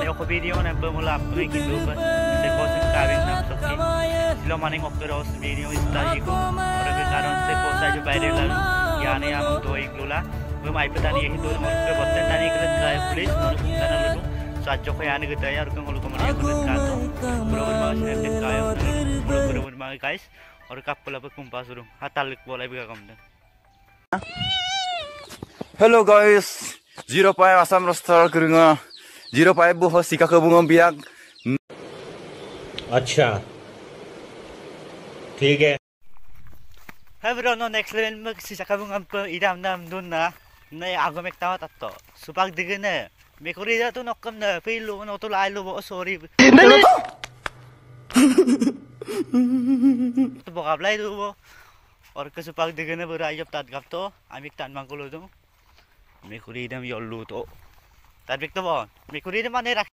mani ako video na pemula apa gitu kan sekosin kawin nam soki silo mani ngokros video istari ko orang ke karon sekosa jo viral lalu yani amang doing lula memai petani itu mon ke boten tani ke kaya pulis mon kana lalu sajo ko yani ke tayar ko ngulu komani ke kanto program mas ne kaya program mas guys और कपला पे कुंपा सुरू हातालिक बोला भी काम दे hello guys 0.5 Assam रस्तर करूँगा 0.5 वो सिका कबूँगा बियाग अच्छा ठीक है Hebron no next level mag sisaka bunga pa idam nam dun na ago mek tawa tatto supag digene mekuri da to nokam na pilo no to lai lo sorry तो बगाबलाई दो वो और कैसे पाक देखने पर आई जब ताद गप तो आमिक तान मांगो लो तुम मेकुरी दम योलू तो ताद बिक तो बॉन मेकुरी दम माने रख